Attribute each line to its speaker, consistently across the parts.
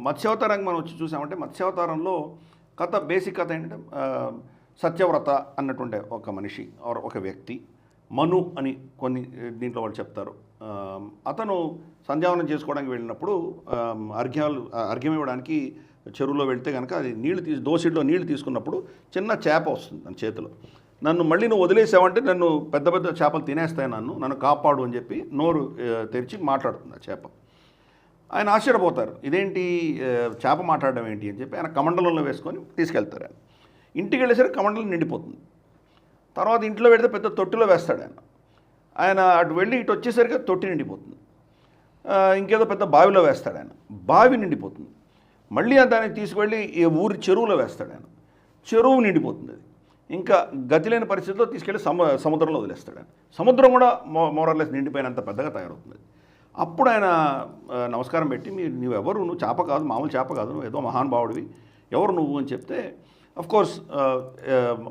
Speaker 1: మత్స్యావతారానికి మనం వచ్చి చూసామంటే మత్స్యావతారంలో కథ బేసిక్ కథ ఏంటంటే సత్యవ్రత అన్నటువంటి ఒక మనిషి ఒక వ్యక్తి మను అని కొన్ని దీంట్లో వాళ్ళు చెప్తారు. అతను సంధ్యావనం చేసుకోవడానికి వెళ్ళినప్పుడు అర్ఘ్యం ఇవ్వడానికి చెరువులో వెళ్తే కనుక అది దోసిడిలో నీళ్లు తీసుకున్నప్పుడు చిన్న చేప వస్తుంది తన చేతిలో. నన్ను మళ్ళీ నువ్వు వదిలేసావంటే నన్ను పెద్ద పెద్ద చేపలు తినేస్తాయి, నన్ను కాపాడు అని చెప్పి నోరు తెరిచి మాట్లాడుతుంది ఆ చేప. ఆయన ఆశ్చర్యపోతారు, ఇదేంటి చేప మాట్లాడడం ఏంటి అని చెప్పి ఆయన కమండలంలో వేసుకొని తీసుకెళ్తారు. ఆయన ఇంటికి వెళ్ళేసరికి కమండలం నిండిపోతుంది. తర్వాత ఇంట్లో పెడితే పెద్ద తొట్టిలో వేస్తాడు ఆయన అటు వెళ్ళి ఇటు వచ్చేసరికి తొట్టి నిండిపోతుంది. ఇంకేదో పెద్ద బావిలో వేస్తాడు ఆయన, బావి నిండిపోతుంది. మళ్ళీ దాన్ని తీసుకువెళ్ళి ఈ ఊరి చెరువులో వేస్తాడు ఆయన, చెరువు నిండిపోతుంది. అది ఇంకా గతి లేని పరిస్థితిలో తీసుకెళ్ళి సముద్రంలో వదిలేస్తాడు ఆయన. సముద్రం కూడా మోరర్లెస్ నిండిపోయినంత పెద్దగా తయారవుతుంది. అప్పుడు ఆయన నమస్కారం పెట్టి నువ్వెవరు, నువ్వు చేప కాదు, మామూలు చేప కాదు, నువ్వు ఏదో మహానుభావుడివి, ఎవరు నువ్వు అని చెప్తే అఫ్కోర్స్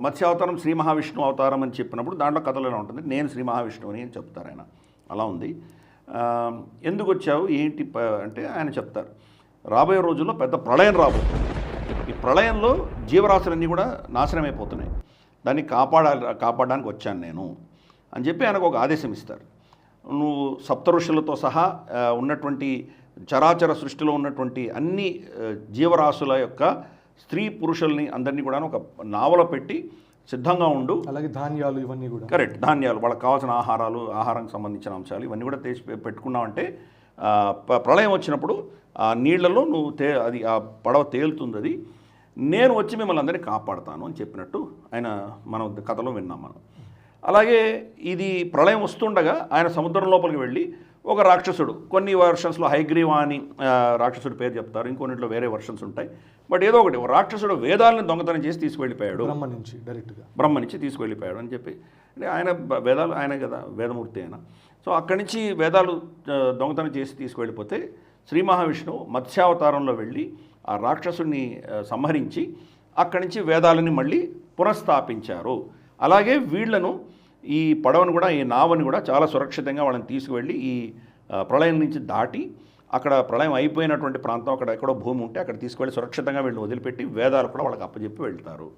Speaker 1: మత్స్యావతారం శ్రీ మహావిష్ణువు అవతారం అని చెప్పినప్పుడు దాంట్లో కథలో ఎలా ఉంటుంది, నేను శ్రీ మహావిష్ణువుని అని చెప్తారు ఆయన. అలా ఉంది. ఎందుకు వచ్చావు ఏంటి అంటే ఆయన చెప్తారు, రాబోయే రోజుల్లో పెద్ద ప్రళయం రాబోతుంది. ఈ ప్రళయంలో జీవరాశులన్నీ కూడా నాశనం అయిపోతున్నాయి, దాన్ని కాపాడడానికి వచ్చాను నేను అని చెప్పి ఆయనకు ఒక ఆదేశం ఇస్తారు. నువ్వు సప్త ఋషులతో సహా ఉన్నటువంటి చరాచర సృష్టిలో ఉన్నటువంటి అన్ని జీవరాశుల యొక్క స్త్రీ పురుషుల్ని అందరినీ కూడా ఒక నావలో పెట్టి సిద్ధంగా ఉండు.
Speaker 2: అలాగే ధాన్యాలు ఇవన్నీ కూడా
Speaker 1: కరెక్ట్, ధాన్యాలు, వాళ్ళకి కావాల్సిన ఆహారానికి సంబంధించిన అంశాలు ఇవన్నీ కూడా పెట్టుకున్నావంటే ప్రళయం వచ్చినప్పుడు ఆ నీళ్లలో నువ్వు అది ఆ పడవ తేలుతుంది, అది నేను వచ్చి మిమ్మల్ని అందరినీ కాపాడుతాను అని చెప్పినట్టు ఆయన మనం కథలో విన్నాం మనం. అలాగే ఇది ప్రళయం వస్తుండగా ఆయన సముద్రం లోపలికి వెళ్ళి ఒక రాక్షసుడు, కొన్ని వర్షన్స్లో హైగ్రీవా అని రాక్షసుడి పేరు చెప్తారు, ఇంకొన్నింటిలో వేరే వర్షన్స్ ఉంటాయి, బట్ ఏదో ఒకటి, ఒక రాక్షసుడు వేదాలను దొంగతనం చేసి తీసుకువెళ్ళిపోయాడు, బ్రహ్మ నుంచి తీసుకువెళ్ళిపోయాడు అని చెప్పి. అంటే ఆయన వేదాలు ఆయన కదా, వేదమూర్తి ఆయన. సో అక్కడి నుంచి వేదాలు దొంగతనం చేసి తీసుకువెళ్ళిపోతే శ్రీ మహావిష్ణువు మత్స్యావతారంలో వెళ్ళి ఆ రాక్షసుడిని సంహరించి అక్కడి నుంచి వేదాలని మళ్ళీ పునఃస్థాపించారు. అలాగే వీళ్లను ఈ పడవను కూడా, ఈ నావని కూడా చాలా సురక్షితంగా వాళ్ళని తీసుకువెళ్ళి ఈ ప్రళయం నుంచి దాటి అక్కడ ప్రళయం అయిపోయినటువంటి ప్రాంతం, అక్కడ ఎక్కడో భూమి ఉంటే అక్కడ తీసుకువెళ్ళి సురక్షితంగా వీళ్ళని వదిలిపెట్టి వేదాలు కూడా వాళ్ళకి అప్పచెప్పి వెళ్తారు.